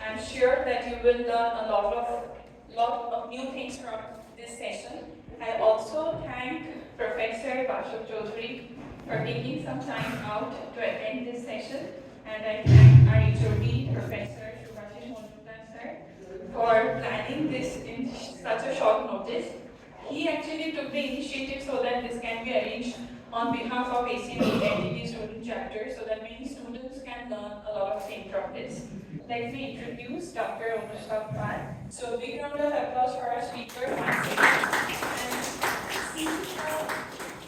I'm sure that you will learn a lot of new things from this session. I also thank Professor Bashar Chaudhary for taking some time out to attend this session, and I thank our HOD, Professor Shubhashish Majumdar sir, for planning this in such a short notice. He actually took the initiative so that this can be arranged on behalf of ACB NTT student chapter so that many students can learn a lot of things from this. Let me introduce Dr. Anushka Pal. So big round of applause for our speaker once again. And seeing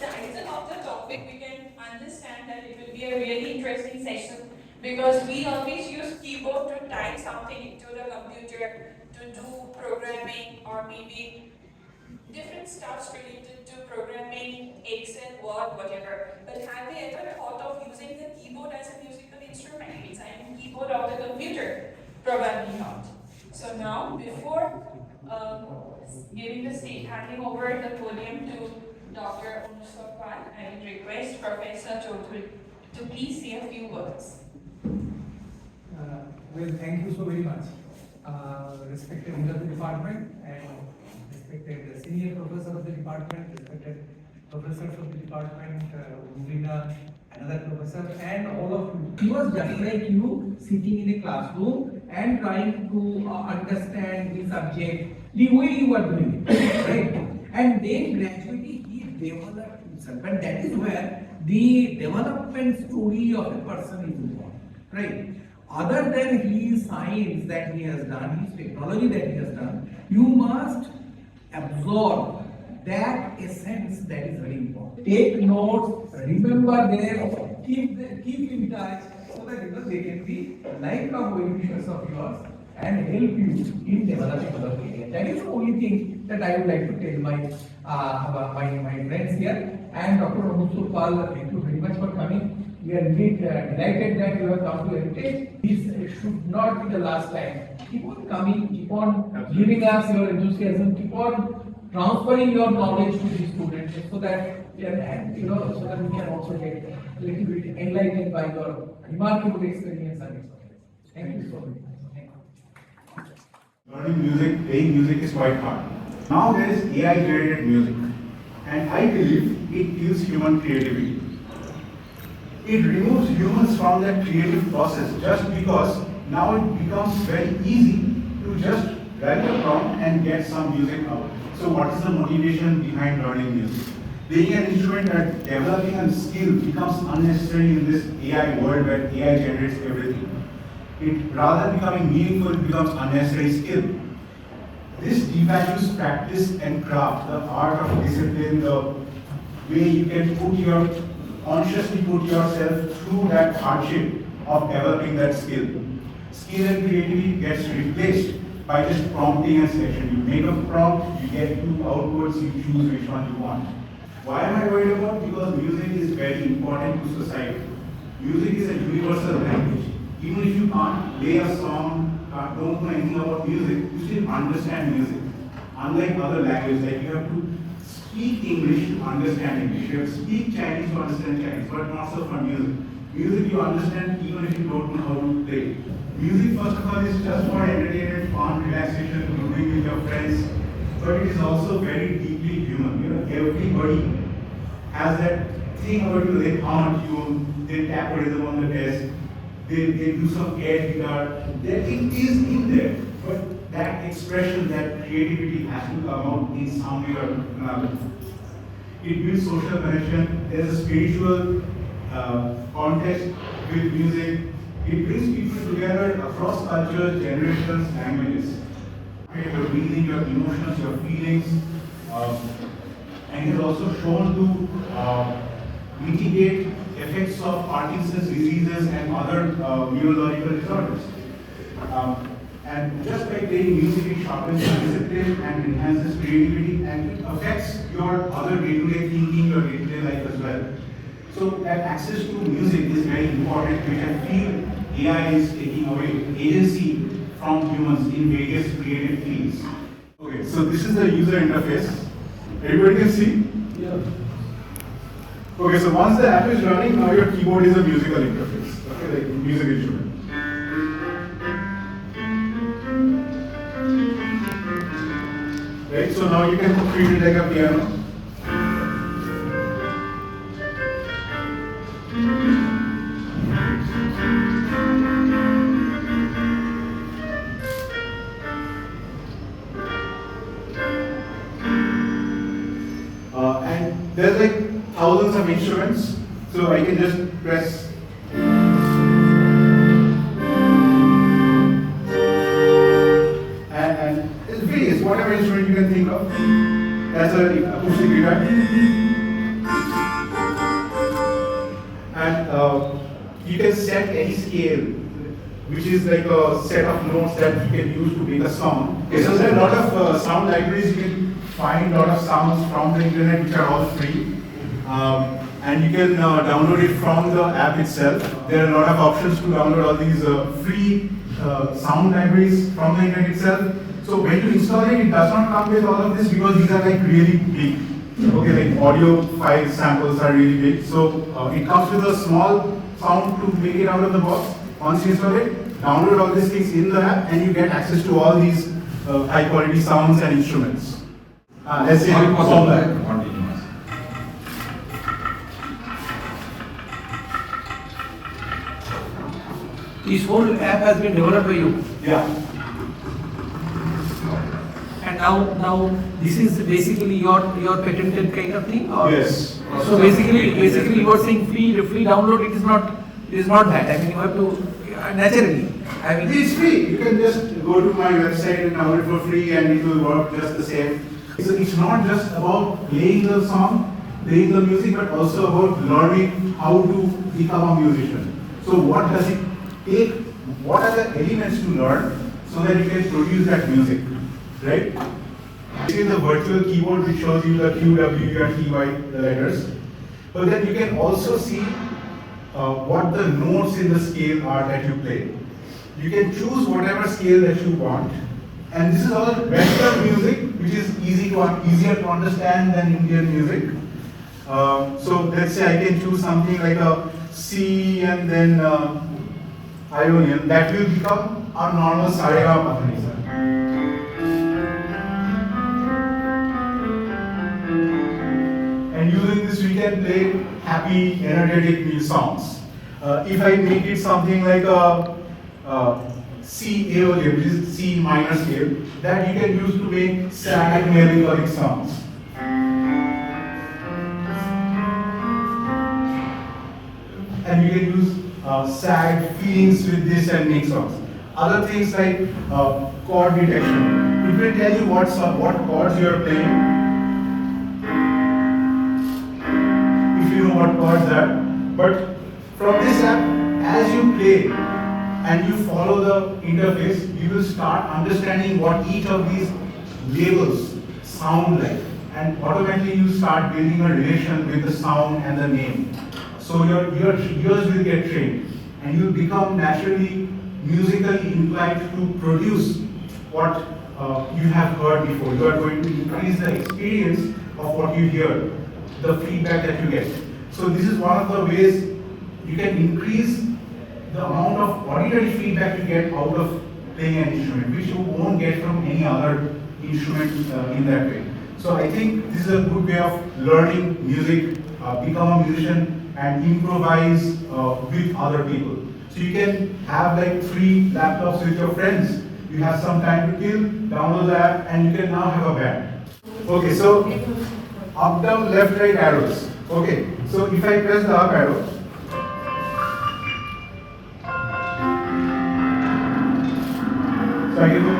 the title of the topic, we can understand that it will be a really interesting session because we always use keyboard to type something into the computer to do programming or maybe different stuffs related to programming, Excel, Word, whatever. But have you ever thought of using the keyboard as a musical instrument? It's a keyboard of the computer? Probably not. So now, before giving the stage, handing over the podium to Dr. Anushka Pal, I would request Professor Chaudhary to please say a few words. Well, thank you so very much, respected head of the department and respected senior professor of the department, respected professors of the department, Umrina, another professor, and all of you. He was just like you, sitting in a classroom and trying to understand the subject the way you are doing it, right? And then gradually he developed himself, and that is where the development story of a person is important, right? Other than his science that he has done, his technology that he has done, you must absorb that essence that is very important. Take notes, remember them, keep in touch so that they can be lifelong well-wishers of yours and help you in developing other areas. That is the only thing that I would like to tell my friends here. And Dr. Anushka Pal, thank you very much for coming. We are really delighted that you have come to Heritage. This should not be the last time. Keep on coming, keep on giving us your enthusiasm, keep on transferring your knowledge to the students so that so that we can also get a little bit enlightened by your remarkable experience and expertise. Thank you so much. Thank you. Learning music, playing music is quite hard. Now there is AI generated music, and I believe it kills human creativity. It removes humans from that creative process just because now it becomes very easy to just write a prompt and get some music out. So what is the motivation behind learning music? Playing an instrument and developing a skill becomes unnecessary in this AI world where AI generates everything. It rather becoming meaningful, it becomes unnecessary skill. This devalues practice and craft, the art of discipline, the way you can consciously put yourself through that hardship of developing that skill. Skill and creativity gets replaced by just prompting a session. You make a prompt, you get two outputs, you choose which one you want. Why am I worried about? Because music is very important to society. Music is a universal language. Even if you can't play a song, don't know anything about music, you still understand music. Unlike other languages, like you have to speak English to understand English. You have to speak Chinese to understand Chinese, but not so for music. Music you understand even if you don't know how to play. Music, first of all, is just for entertainment, fun, relaxation, doing with your friends, but it is also very deeply human. Everybody has that thing about you. They hum a tune, they tap a rhythm on the desk, they do some air guitar. It is in there, but that expression, that creativity has to come out in some way or another. It builds social connection. There's a spiritual context with music. It brings people together across cultures, generations, languages. You're breathing your emotions, your feelings, and it is also shown to mitigate effects of Parkinson's diseases and other neurological disorders. And just by playing music, it sharpens your discipline and enhances creativity, and it affects your other day-to-day thinking, your day-to-day life as well. So that access to music is very important, which I feel AI is taking away agency from humans in various creative fields. Okay, so this is the user interface. Everybody can see? Yeah. Okay, so once the app is running, now your keyboard is a musical interface, okay, like music instrument. So now you can treat it like a piano. And there's like thousands of instruments, so I can just press. And it's various, whatever instrument you can think of. That's a acoustic guitar. And you can set any scale, which is like a set of notes that you can use to make a song. Okay, so there are a lot of sound libraries. You can find a lot of sounds from the internet, which are all free. And you can download it from the app itself. There are a lot of options to download all these free sound libraries from the internet itself. So when you install it, it does not come with all of this because these are like really big. Okay, like audio file samples are really big. So it comes with a small sound to make it out of the box. Once you install it, download all these things in the app and you get access to all these high quality sounds and instruments. Let's say This whole app has been developed by you. Yeah. And now this is basically your patented kind of thing? Or? Yes. So basically you are saying free download, it is not that. I mean, you have to naturally. I mean, It's free. You can just go to my website and download it for free and it will work just the same. So it's not just about playing the song, playing the music, but also about learning how to become a musician. So what does it take? What are the elements to learn so that you can produce that music, right? This is the virtual keyboard which shows you the Q, W, and T, Y letters. But then you can also see what the notes in the scale are that you play. You can choose whatever scale that you want. And this is all Western music, which is easier to understand than Indian music. So let's say I can choose something like a C and then Ionian. That will become our normal Sarega Pathanisa. And using this, we can play happy, energetic new songs. If I make it something like a C Aeolian, which is C minor scale, that you can use to make sad, melancholic songs. And you can use sad feelings with this and make songs. Other things like chord detection. It will tell you what chords you are playing. If you know what chords are. But from this app, as you play and you follow the interface, you will start understanding what each of these labels sound like. And automatically you start building a relation with the sound and the name. So your ears will get trained and you become naturally musically inclined to produce what you have heard before. You are going to increase the experience of what you hear, the feedback that you get. So this is one of the ways you can increase the amount of auditory feedback you get out of playing an instrument, which you won't get from any other instrument in that way. So I think this is a good way of learning music, become a musician and improvise with other people. So you can have like 3 laptops with your friends. You have some time to kill, download the app and you can now have a band. Okay, so up, down, left, right arrows. Okay, so if I press the up arrow, so I can go.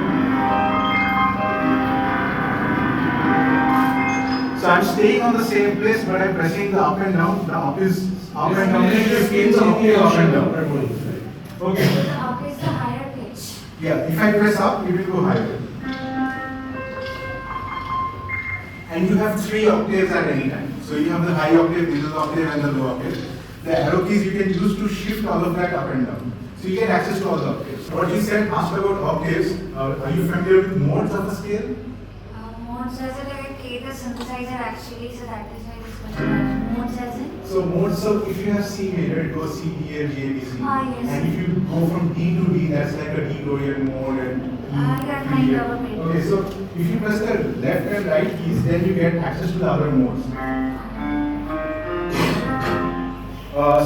So I'm staying on the same place, but I'm pressing the up and down. The up is up and down. Shifting the up and down. Okay. The up is the higher pitch. Yeah, if I press up, it will go higher. And you have 3 octaves at any time. So you have the high octave, middle octave, and the low octave. The arrow keys you can use to shift all of that up and down. So you get access to all the octaves. What you said, asked about octaves, are you familiar with modes of a scale? Modes as in like a K, the synthesizer actually, so that is why this question. Modes as in? So modes, so if you have C major, it goes C, D, F, G, A, B, C. Ah, yes. And if you go from D to D, that's like a D Dorian mode, and Yeah, kind of a bit. Okay, so if you press the left and right keys, then you get access to the other modes.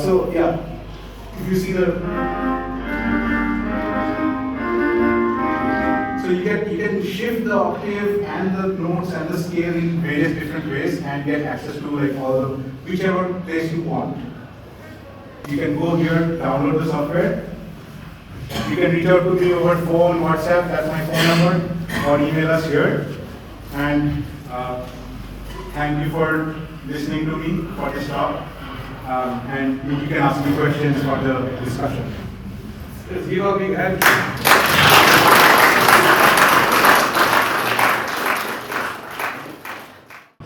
So yeah, if you see the, so you can shift the octave and the notes and the scale in various different ways and get access to like all the whichever place you want. You can go here, download the software. You can reach out to me over phone, WhatsApp, that's my phone number, or email us here. And thank you for listening to me for this talk. And you can ask me questions for the discussion. Let's give a big hand.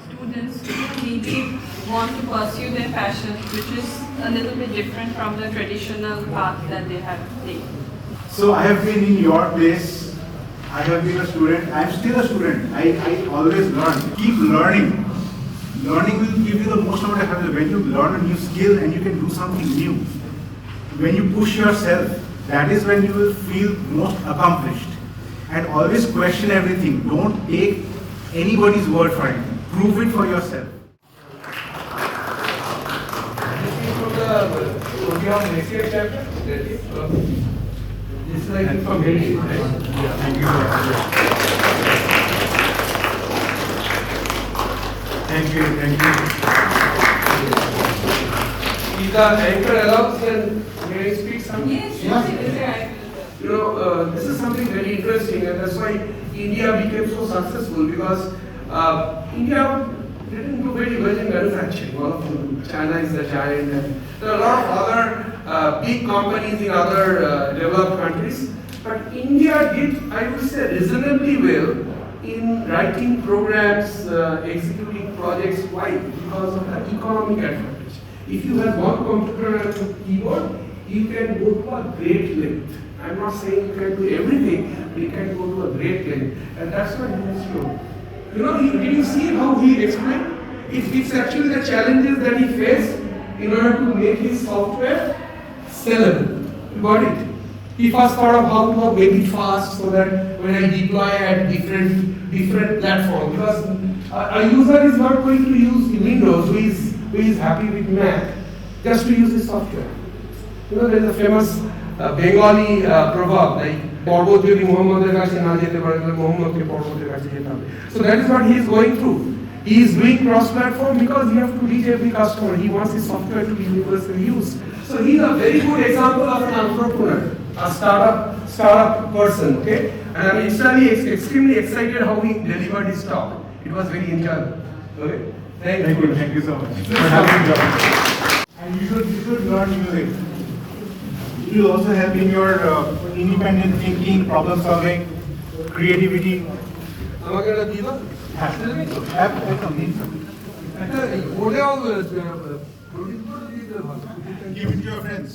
Students who maybe want to pursue their passion, which is a little bit different from the traditional path that they have taken. So I have been in your place. I have been a student. I am still a student. I always learn. Keep learning. Learning will give you the most amount of happiness. When you learn a new skill and you can do something new, when you push yourself, that is when you will feel most accomplished. And always question everything. Don't take anybody's word for it. Prove it for yourself. Next year chapter? This is like from Haiti, right? Thank you. Thank you. Thank you. Is the anchor allows and may I speak something? Yes, Yeah. yes. You know, this is something very interesting, and that's why India became so successful because India didn't do very well in manufacturing. All of them, China is the giant, and there are a lot of other big companies in other developed countries. But India did, I would say, reasonably well in writing programs, executing projects. Why? Because of the economic advantage. If you have one computer and a keyboard, you can go to a great length. I'm not saying you can do everything, but you can go to a great length. And that's what he has shown. You know, did you see how he explained? It's actually the challenges that he faced in order to make his software sellable. You got it? He first thought of how to make it fast so that when I deploy at different platforms, because a user is not going to use Windows who is happy with Mac just to use his software. You know, there is a famous Bengali proverb like পর্বত যদি মোহাম্মদের কাছে না যেতে পারে তাহলে মোহাম্মদকে পর্বতের কাছে যেতে হবে. So that is what he is going through. He is doing cross-platform because he has to reach every customer. He wants his software to be universally used. So he is a very good example of an entrepreneur, a startup person. Okay, and I'm extremely excited how he delivered his talk. It was very enjoyable. Okay, Thank you so much for having me. And you should learn music. It will also help in your independent thinking, problem solving, creativity. আমাকে এটা দিবা একদম নিন। একটা ওটাও produce করে দিতে ভালো Give it to your friends.